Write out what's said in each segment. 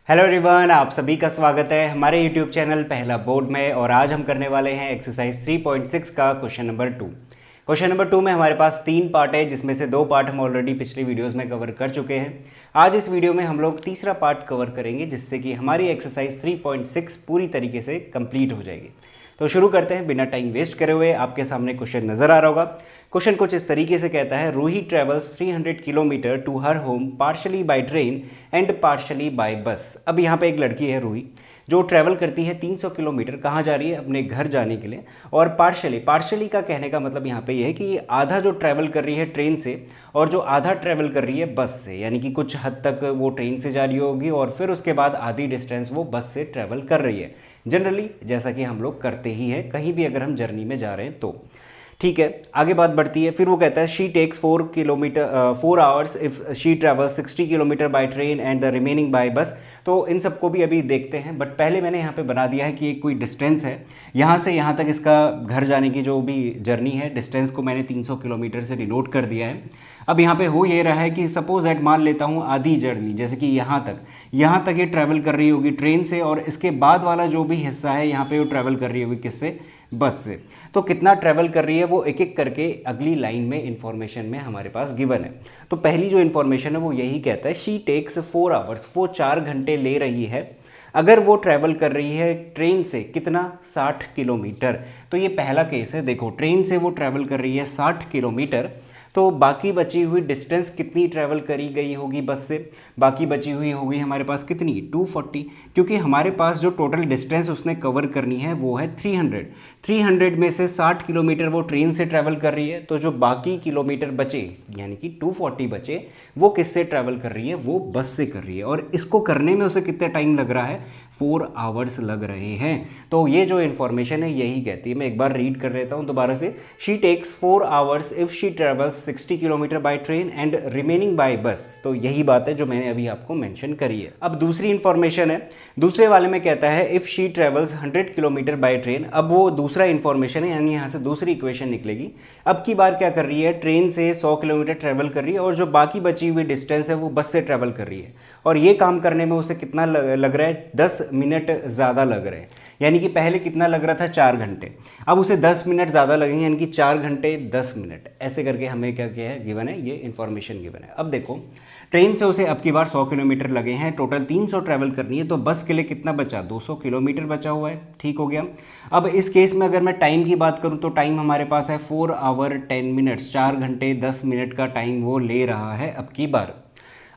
Hello everyone, आप सभी का स्वागत है हमारे यूट्यूब चैनल पहला बोर्ड में। और आज हम करने वाले हैं एक्सरसाइज 3.6 का क्वेश्चन नंबर 2। क्वेश्चन नंबर 2 में हमारे पास 3 पार्ट है, जिसमें से 2 पार्ट हम ऑलरेडी पिछली वीडियोस में कवर कर चुके हैं। आज इस वीडियो में हम लोग तीसरा पार्ट कवर करेंगे, जिससे कि हमारी एक्सरसाइज 3.6 पूरी तरीके से कंप्लीट हो जाएगी। तो शुरू करते हैं बिना टाइम वेस्ट करे हुए। आपके सामने क्वेश्चन नजर आ रहा होगा। क्वेश्चन कुछ इस तरीके से कहता है, Ruhi travels 300 kilometre to her home partially by train and partially by bus. अब यहाँ पे एक लड़की है रूही, जो ट्रैवल करती है 300 किलोमीटर। कहाँ जा रही है? अपने घर जाने के लिए। और पार्शली का कहने का मतलब यहाँ पे ये है कि आधा जो ट्रैवल कर रही है ट्रेन से, और जो आधा ट्रैवल कर रही है बस से। यानी कि कुछ हद तक वो ट्रेन से जा रही होगी और फिर उसके बाद आधी डिस्टेंस वो बस से ट्रैवल कर रही है। जनरली जैसा कि हम लोग करते ही हैं कहीं भी अगर हम जर्नी में जा रहे हैं तो। ठीक है, आगे बात बढ़ती है। फिर वो कहता है she takes 4 hours if she travels 60 kilometre by train and the remaining by bus. तो इन सबको भी अभी देखते हैं, बट पहले मैंने यहाँ पे बना दिया है कि एक कोई डिस्टेंस है यहाँ से यहाँ तक। इसका घर जाने की जो भी जर्नी है, डिस्टेंस को मैंने 300 किलोमीटर से डिनोट कर दिया है। अब यहाँ पे हो ये रहा है कि सपोज दैट मान लेता हूँ आधी जर्नी, जैसे कि यहाँ तक ये ट्रैवल कर रही होगी ट्रेन से, और इसके बाद वाला जो भी हिस्सा है यहाँ पे वो ट्रैवल कर रही होगी किससे? बस से। तो कितना ट्रैवल कर रही है वो एक एक करके अगली लाइन में इंफॉर्मेशन में हमारे पास गिवन है। तो पहली जो इंफॉर्मेशन है वो यही कहता है, शी टेक्स 4 आवर्स, वो 4 घंटे ले रही है अगर वो ट्रैवल कर रही है ट्रेन से। कितना? 60 किलोमीटर। तो ये पहला केस है। देखो, ट्रेन से वो ट्रैवल कर रही है 60 किलोमीटर, तो बाकी बची हुई डिस्टेंस कितनी ट्रैवल करी गई होगी बस से? बाकी बची हुई होगी हमारे पास कितनी? 240। क्योंकि हमारे पास जो टोटल डिस्टेंस उसने कवर करनी है वो है 300 में से 60 किलोमीटर वो ट्रेन से ट्रैवल कर रही है। तो जो बाकी किलोमीटर बचे, यानी कि 240 बचे, वो किससे ट्रैवल कर रही है? वो बस से कर रही है। और इसको करने में उसे कितना टाइम लग रहा है? 4 आवर्स लग रहे हैं। तो ये जो इन्फॉर्मेशन है यही कहती है। मैं एक बार रीड कर लेता हूँ दोबारा से। She takes 4 hours if she travels 60 kilometre by train and remaining by bus. तो यही बात है जो मैंने अभी आपको मेंशन करी है। अब दूसरी इन्फॉर्मेशन है, दूसरे वाले में कहता है if she travels 100 kilometre by train. अब वो दूसरा इन्फॉर्मेशन है, यानी यहाँ से दूसरी इक्वेशन निकलेगी। अब की बार क्या कर रही है? ट्रेन से 100 किलोमीटर ट्रैवल कर रही है और जो बाकी बची हुई डिस्टेंस है वो बस से ट्रैवल कर रही है। और ये काम करने में उसे कितना लग रहा है? 10 मिनट ज़्यादा लग रहे हैं। यानी कि पहले कितना लग रहा था? 4 घंटे, अब उसे 10 मिनट ज़्यादा लगेंगे, यानी कि 4 घंटे 10 मिनट। ऐसे करके हमें क्या किया है? गिवन है, ये इन्फॉर्मेशन गिवन है। अब देखो, ट्रेन से उसे अब की बार 100 किलोमीटर लगे हैं, टोटल 300 ट्रैवल करनी है, तो बस के लिए कितना बचा? 200 किलोमीटर बचा हुआ है। ठीक हो गया। अब इस केस में अगर मैं टाइम की बात करूं तो टाइम हमारे पास है 4 आवर 10 मिनट्स, 4 घंटे 10 मिनट का टाइम वो ले रहा है अब की बार।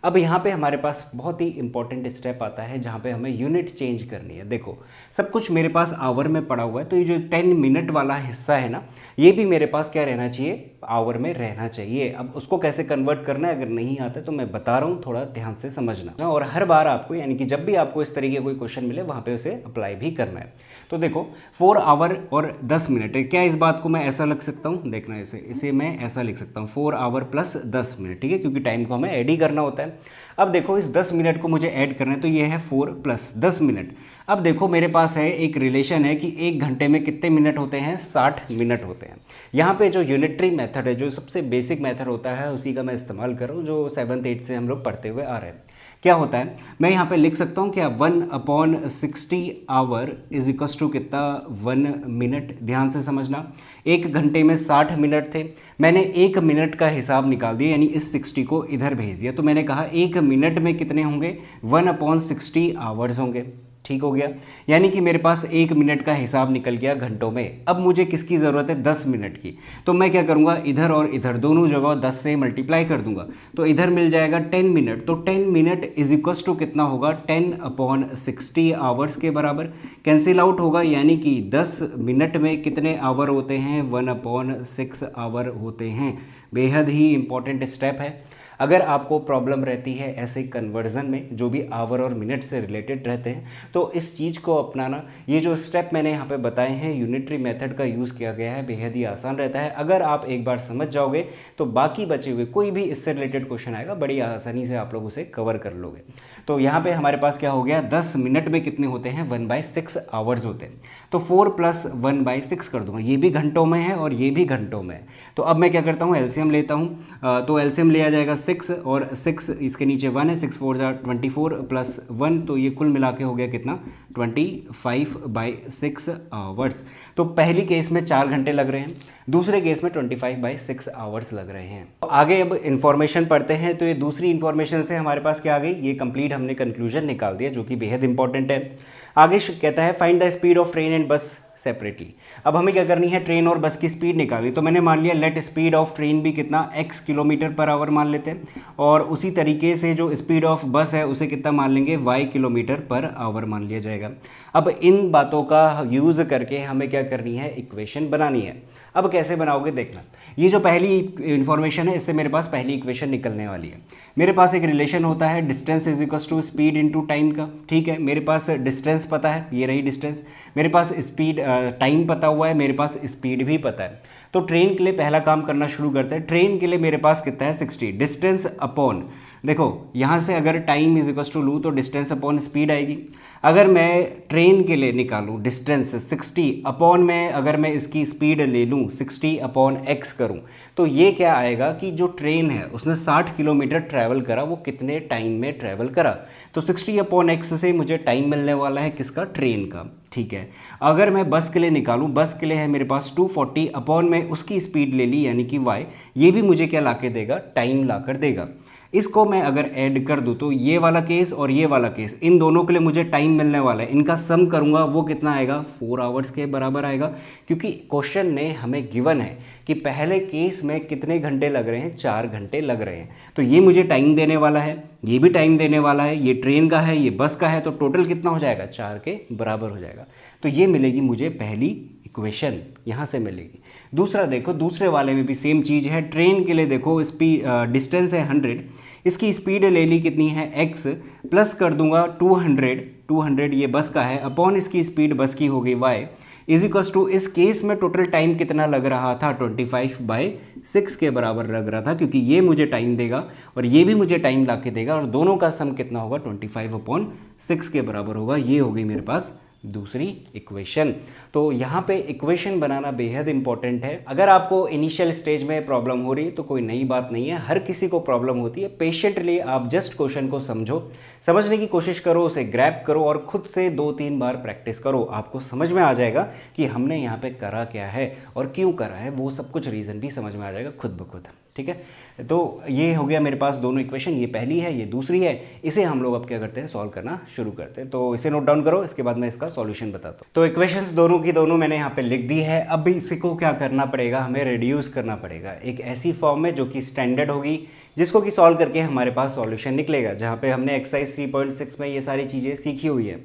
अब यहाँ पे हमारे पास बहुत ही इंपॉर्टेंट स्टेप आता है जहाँ पे हमें यूनिट चेंज करनी है। देखो, सब कुछ मेरे पास आवर में पड़ा हुआ है, तो ये जो 10 मिनट वाला हिस्सा है ना, ये भी मेरे पास क्या रहना चाहिए? आवर में रहना चाहिए। अब उसको कैसे कन्वर्ट करना है अगर नहीं आता तो मैं बता रहा हूँ, थोड़ा ध्यान से समझना। और हर बार आपको, यानी कि जब भी आपको इस तरीके कोई क्वेश्चन मिले वहाँ पे उसे अप्लाई भी करना है। तो देखो, 4 आवर और 10 मिनट है। क्या इस बात को मैं ऐसा लिख सकता हूँ? देखना, इसे मैं ऐसा लिख सकता हूँ, 4 आवर प्लस 10 मिनट। ठीक है, क्योंकि टाइम को हमें ऐड ही करना होता है। अब देखो, इस 10 मिनट को मुझे ऐड करना है, तो ये है 4 प्लस 10 मिनट। अब देखो, मेरे पास है एक रिलेशन है कि 1 घंटे में कितने मिनट होते हैं? 60 मिनट होते हैं। यहाँ पे जो यूनिटरी मेथड है, जो सबसे बेसिक मेथड होता है, उसी का मैं इस्तेमाल कर रहा हूँ, जो 7th 8th से हम लोग पढ़ते हुए आ रहे हैं। क्या होता है? मैं यहाँ पे लिख सकता हूँ क्या? 1/60 आवर इज इक्वस टू कितना? 1 मिनट। ध्यान से समझना, 1 घंटे में 60 मिनट थे, मैंने 1 मिनट का हिसाब निकाल दिया, यानी इस 60 को इधर भेज दिया। तो मैंने कहा 1 मिनट में कितने होंगे? 1/60 आवर्स होंगे। ठीक हो गया, यानी कि मेरे पास 1 मिनट का हिसाब निकल गया घंटों में। अब मुझे किसकी ज़रूरत है? 10 मिनट की। तो मैं क्या करूँगा? इधर और इधर दोनों जगह 10 से मल्टीप्लाई कर दूंगा, तो इधर मिल जाएगा 10 मिनट। तो 10 मिनट इज इक्वस टू कितना होगा? 10/60 आवर्स के बराबर। कैंसिल आउट होगा, यानी कि 10 मिनट में कितने आवर होते हैं? 1/6 आवर होते हैं। बेहद ही इंपॉर्टेंट स्टेप है। अगर आपको प्रॉब्लम रहती है ऐसे कन्वर्जन में, जो भी आवर और मिनट से रिलेटेड रहते हैं, तो इस चीज़ को अपनाना। ये जो स्टेप मैंने यहाँ पे बताए हैं, यूनिटरी मेथड का यूज़ किया गया है, बेहद ही आसान रहता है। अगर आप एक बार समझ जाओगे तो बाकी बचे हुए कोई भी इससे रिलेटेड क्वेश्चन आएगा, बड़ी आसानी से आप लोग उसे कवर कर लोगे। तो यहाँ पे हमारे पास क्या हो गया? 10 मिनट में कितने होते हैं? 1/6 आवर्स होते हैं। तो 4 + 1/6 कर दूंगा, ये भी घंटों में है और ये भी घंटों में है। तो अब मैं क्या करता हूँ? एलसीएम लेता हूँ। तो एलसीएम लिया जाएगा 6 6 और 6 इसके नीचे 1 है, 6 4 24 प्लस 1, तो ये कुल मिला के हो गया कितना 25/6 आवर्स। तो पहली केस में 4 घंटे लग रहे हैं, दूसरे केस में 25/6 आवर्स लग रहे हैं। तो आगे अब इन्फॉर्मेशन पढ़ते हैं। तो ये दूसरी इन्फॉर्मेशन से हमारे पास क्या आ गई, ये कंप्लीट हमने कंक्लूजन निकाल दिया जो कि बेहद इंपॉर्टेंट है। आगे कहता है find the speed of train and बस सेपरेटली। अब हमें क्या करनी है, ट्रेन और बस की स्पीड निकालनी। तो मैंने मान लिया लेट स्पीड ऑफ ट्रेन भी कितना x किलोमीटर पर आवर मान लेते हैं, और उसी तरीके से जो स्पीड ऑफ बस है उसे कितना मान लेंगे, y किलोमीटर पर आवर मान लिया जाएगा। अब इन बातों का यूज़ करके हमें क्या करनी है, इक्वेशन बनानी है। अब कैसे बनाओगे देखना, ये जो पहली इन्फॉर्मेशन है इससे मेरे पास पहली इक्वेशन निकलने वाली है। मेरे पास एक रिलेशन होता है distance is equal to speed into time का, ठीक है। मेरे पास डिस्टेंस पता है, ये रही डिस्टेंस, मेरे पास स्पीड टाइम पता हुआ है, मेरे पास स्पीड भी पता है। तो ट्रेन के लिए पहला काम करना शुरू करते हैं। ट्रेन के लिए मेरे पास कितना है 60, डिस्टेंस अपॉन, देखो यहाँ से अगर टाइम इज इक्वल टू लूँ तो डिस्टेंस अपॉन स्पीड आएगी। अगर मैं ट्रेन के लिए निकालूँ डिस्टेंस 60 अपॉन में, अगर मैं इसकी स्पीड ले लूँ 60 अपॉन x करूँ, तो ये क्या आएगा कि जो ट्रेन है उसने 60 किलोमीटर ट्रैवल करा, वो कितने टाइम में ट्रैवल करा। तो 60 अपॉन x से मुझे टाइम मिलने वाला है किसका, ट्रेन का, ठीक है। अगर मैं बस के लिए निकालूँ, बस के लिए है मेरे पास 240 अपॉन में उसकी स्पीड ले ली यानी कि y, ये भी मुझे क्या ला के देगा, टाइम ला कर देगा। इसको मैं अगर ऐड कर दूँ तो ये वाला केस और ये वाला केस, इन दोनों के लिए मुझे टाइम मिलने वाला है, इनका सम करूँगा वो कितना आएगा, 4 आवर्स के बराबर आएगा। क्योंकि क्वेश्चन ने हमें गिवन है कि पहले केस में कितने घंटे लग रहे हैं, 4 घंटे लग रहे हैं। तो ये मुझे टाइम देने वाला है, ये भी टाइम देने वाला है, ये ट्रेन का है, ये बस का है, तो टोटल कितना हो जाएगा, 4 के बराबर हो जाएगा। तो ये मिलेगी मुझे पहली इक्वेशन, यहाँ से मिलेगी। दूसरा देखो, दूसरे वाले में भी सेम चीज़ है। ट्रेन के लिए देखो स्पीड डिस्टेंस है 100, इसकी स्पीड ले ली कितनी है x, प्लस कर दूंगा 200 ये बस का है, अपॉन इसकी स्पीड बस की हो गई y, इज इक्वल्स टू, इस केस में टोटल टाइम कितना लग रहा था, 25/6 के बराबर लग रहा था, क्योंकि ये मुझे टाइम देगा और ये भी मुझे टाइम ला के देगा, और दोनों का सम कितना होगा, 25/6 के बराबर होगा। ये हो गई मेरे पास दूसरी इक्वेशन। तो यहाँ पे इक्वेशन बनाना बेहद इंपॉर्टेंट है। अगर आपको इनिशियल स्टेज में प्रॉब्लम हो रही है तो कोई नई बात नहीं है, हर किसी को प्रॉब्लम होती है। पेशेंटली आप जस्ट क्वेश्चन को समझो, समझने की कोशिश करो, उसे ग्रैब करो और खुद से 2-3 बार प्रैक्टिस करो। आपको समझ में आ जाएगा कि हमने यहाँ पे करा क्या है और क्यों करा है, वो सब कुछ रीज़न भी समझ में आ जाएगा खुद ब खुद, ठीक है। तो ये हो गया मेरे पास दोनों इक्वेशन, ये पहली है, ये दूसरी है। इसे हम लोग अब क्या करते हैं, सॉल्व करना शुरू करते हैं। तो इसे नोट डाउन करो, इसके बाद मैं इसका सॉल्यूशन बताता हूँ। तो इक्वेशंस दोनों की दोनों मैंने यहाँ पे लिख दी है। अब इसको क्या करना पड़ेगा, हमें रिड्यूस करना पड़ेगा एक ऐसी फॉर्म में जो कि स्टैंडर्ड होगी, जिसको कि सॉल्व करके हमारे पास सॉल्यूशन निकलेगा, जहाँ पे हमने एक्सरसाइज 3.6 में ये सारी चीज़ें सीखी हुई है।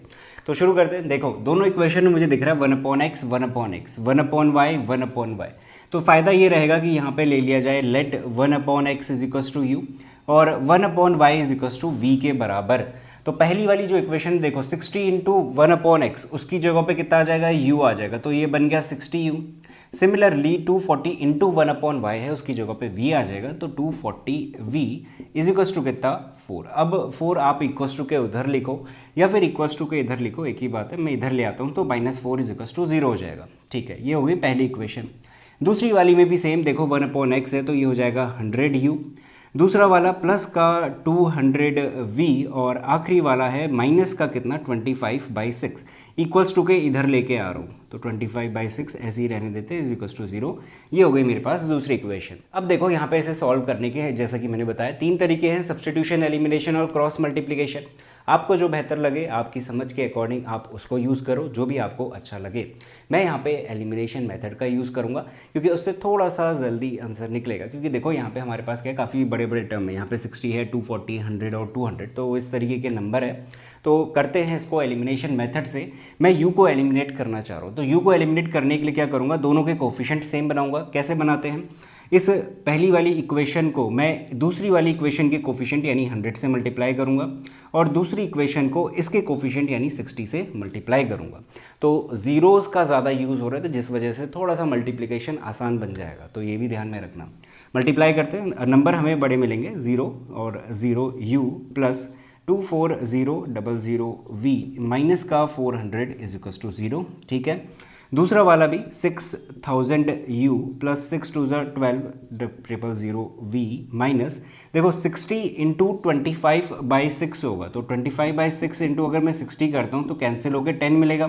तो शुरू करते हैं। देखो दोनों इक्वेशन में मुझे दिख रहा है 1/x 1/x 1/y 1/y। तो फ़ायदा ये रहेगा कि यहाँ पे ले लिया जाए let 1/x is equals to u और 1/y is equals to we के बराबर। तो पहली वाली जो इक्वेशन देखो 60 इंटू 1/x, उसकी जगह पे कितना आ जाएगा, u आ जाएगा, तो ये बन गया 60u। सिमिलरली 240 इंटू 1/y है, उसकी जगह पे v आ जाएगा, तो 240v इज इक्वल्स टू कितना, 4। अब 4 आप इक्वल्स टू के उधर लिखो या फिर इक्वल्स टू के इधर लिखो, एक ही बात है। मैं इधर ले आता हूँ तो -4 इज इक्वल्स टू 0 हो जाएगा, ठीक है। ये होगी पहली इक्वेशन। दूसरी वाली में भी सेम देखो 1/x है तो ये हो जाएगा 100u, दूसरा वाला प्लस का 200v और आखिरी वाला है माइनस का कितना 25/6 इक्वल्स टू के इधर लेके आ रहा हूँ, तो 25/6 ऐसे ही रहने देते हैं इज इक्वल्स टू 0। ये हो गई मेरे पास दूसरी इक्वेशन। अब देखो यहाँ पे इसे सॉल्व करने के जैसा कि मैंने बताया 3 तरीके हैं, सब्स्टिट्यूशन, एलिमिनेशन और क्रॉस मल्टीप्लिकेशन। आपको जो बेहतर लगे, आपकी समझ के अकॉर्डिंग आप उसको यूज़ करो, जो भी आपको अच्छा लगे। मैं यहाँ पे एलिमिनेशन मेथड का यूज़ करूँगा क्योंकि उससे थोड़ा सा जल्दी आंसर निकलेगा। क्योंकि देखो यहाँ पे हमारे पास क्या है, काफ़ी बड़े बड़े टर्म है, यहाँ पे 60 है, 240, 100 और 200, तो इस तरीके के नंबर है। तो करते हैं इसको एलिमिनेशन मेथड से। मैं u को एलिमिनेट करना चाह रहा हूँ, तो u को एलिमिनेट करने के लिए क्या करूँगा, दोनों के कोफिशिएंट सेम बनाऊँगा। कैसे बनाते हैं, इस पहली वाली इक्वेशन को मैं दूसरी वाली इक्वेशन के कोफिशिएंट यानी 100 से मल्टीप्लाई करूंगा और दूसरी इक्वेशन को इसके कोफिशिएंट यानी 60 से मल्टीप्लाई करूंगा। तो ज़ीरोज़ का ज़्यादा यूज़ हो रहा है, तो जिस वजह से थोड़ा सा मल्टीप्लिकेशन आसान बन जाएगा, तो ये भी ध्यान में रखना। मल्टीप्लाई करते हैं, नंबर हमें बड़े मिलेंगे, 0 और 0u प्लस 24000v माइनस का 400 इज इक्वल्स टू 0, ठीक है। दूसरा वाला भी 6000u प्लस 6 2 12 000v माइनस, देखो 60 इंटू 25/6 होगा, तो 25/6 इंटू अगर मैं 60 करता हूँ तो कैंसिल होकर 10 मिलेगा।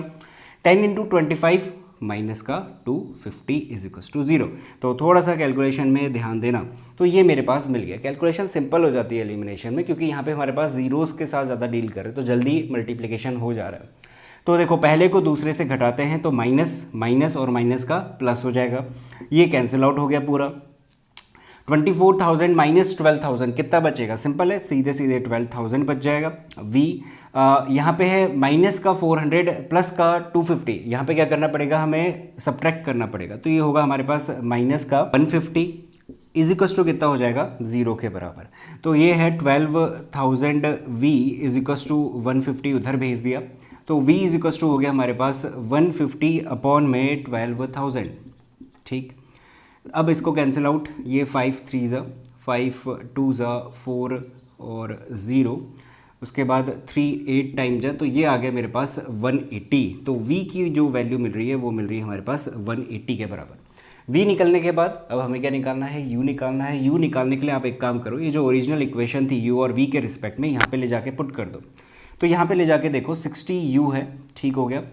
10 इंटू 25 माइनस का 250 इज इक्वल्स टू 0। तो थोड़ा सा कैलकुलेशन में ध्यान देना, तो ये मेरे पास मिल गया। कैलकुलेशन सिंपल हो जाती है एलिमिनेशन में, क्योंकि यहाँ पे हमारे पास जीरोस के साथ ज़्यादा डील कर रहे हैं, तो जल्दी मल्टीप्लिकेशन हो जा रहा है। तो देखो पहले को दूसरे से घटाते हैं तो माइनस माइनस और माइनस का प्लस हो जाएगा, ये कैंसिल आउट हो गया पूरा। 24,000 माइनस 12,000 कितना बचेगा, सिंपल है, सीधे सीधे 12,000 बच जाएगा। v यहाँ पे है माइनस का 400 प्लस का 250, यहाँ पे क्या करना पड़ेगा, हमें सब्ट्रैक्ट करना पड़ेगा, तो ये होगा हमारे पास माइनस का 150 इज इक्वस टू कितना हो जाएगा, 0 के बराबर। तो ये है 12,000 v इज इक्वस टू 150 उधर भेज दिया, तो v इज इक्वस टू हो गया हमारे पास 150 अपॉन में 12,000। ठीक, अब इसको कैंसिल आउट, ये 5 3 ज़ा 5 2 ज़ा 4 और 0, उसके बाद 3 8 टाइम जा, तो ये आ गया मेरे पास 180। तो v की जो वैल्यू मिल रही है वो मिल रही है हमारे पास 180 के बराबर। v निकलने के बाद अब हमें क्या निकालना है, u निकालना है। u निकालने के लिए आप एक काम करो, ये जो ओरिजिनल इक्वेशन थी u और v के रिस्पेक्ट में, यहाँ पे ले जाके पुट कर दो। तो यहाँ पे ले जाके देखो 60 u है, ठीक हो गया,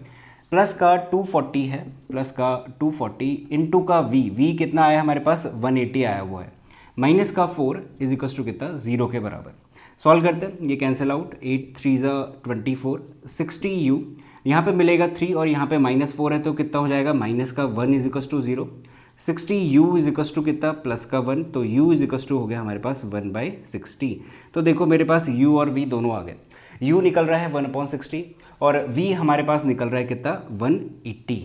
प्लस का 240 है, प्लस का 240 इंटू का v कितना आया हमारे पास, 180 आया हुआ है, माइनस का 4 इज इक्वस टू कितना, 0 के बराबर। सॉल्व करते हैं, ये कैंसिल आउट, 8 3 ज़ा 24, 60 u, यहाँ पे मिलेगा 3 और यहाँ पे माइनस 4 है, तो कितना हो जाएगा, माइनस का 1 is equals to 0। 60 u is equals to कितना, प्लस का 1, तो u इज इक्वस टू हो गया हमारे पास 1/60। तो देखो मेरे पास u और v दोनों आ गए, u निकल रहा है 1/60 और v हमारे पास निकल रहा है कितना, 180।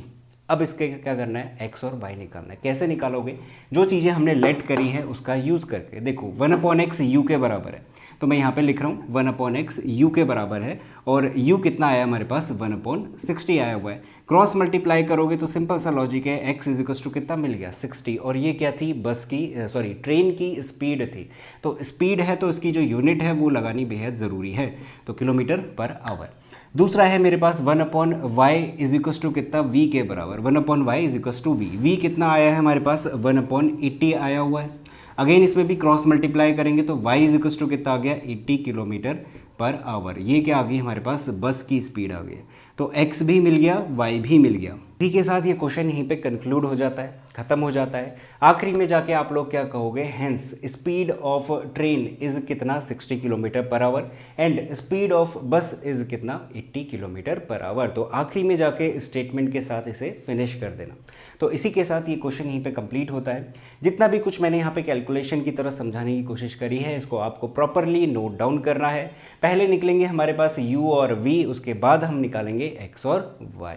अब इसके क्या करना है, x और y निकालना है। कैसे निकालोगे, जो चीज़ें हमने लेट करी है उसका यूज़ करके। देखो 1/x u के बराबर है, तो मैं यहाँ पे लिख रहा हूँ 1/x u के बराबर है, और u कितना आया हमारे पास, 1/60 आया हुआ है। क्रॉस मल्टीप्लाई करोगे तो सिंपल सा लॉजिक है, x इज इक्वल्स टू कितना मिल गया, 60, और ये क्या थी, बस की सॉरी ट्रेन की स्पीड थी। तो स्पीड है तो इसकी जो यूनिट है वो लगानी बेहद ज़रूरी है, तो किलोमीटर पर आवर। दूसरा है मेरे पास 1/y इज इक्वस टू कितना, v के बराबर, 1/y is equals to v कितना आया है हमारे पास, 1/80 आया हुआ है। अगेन इसमें भी क्रॉस मल्टीप्लाई करेंगे तो y इज इक्वस टू कितना आ गया, 80 किलोमीटर पर आवर। ये क्या आ गई हमारे पास, बस की स्पीड आ गई। तो x भी मिल गया, y भी मिल गया। इसी के साथ ये क्वेश्चन यहीं पे कंक्लूड हो जाता है, खत्म हो जाता है। आखिरी में जाके आप लोग क्या कहोगे, hence speed of train is कितना, 60 kilometre per hour, and speed of बस इज कितना, 80 किलोमीटर पर आवर। तो आखिरी में जाके स्टेटमेंट के साथ इसे फिनिश कर देना। तो इसी के साथ ये क्वेश्चन यहीं पे कंप्लीट होता है। जितना भी कुछ मैंने यहाँ पे कैलकुलेशन की तरह समझाने की कोशिश करी है, इसको आपको प्रॉपरली नोट डाउन करना है। पहले निकलेंगे हमारे पास u और v, उसके बाद हम निकालेंगे x और y।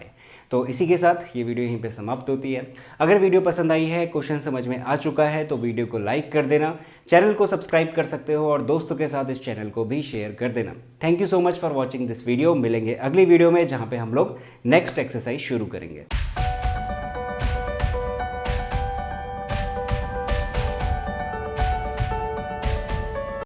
तो इसी के साथ ये वीडियो यहीं पे समाप्त होती है। अगर वीडियो पसंद आई है, क्वेश्चन समझ में आ चुका है, तो वीडियो को लाइक कर देना, चैनल को सब्सक्राइब कर सकते हो और दोस्तों के साथ इस चैनल को भी शेयर कर देना। Thank you so much for watching this video. मिलेंगे अगली वीडियो में, जहाँ पे हम लोग नेक्स्ट एक्सरसाइज शुरू करेंगे।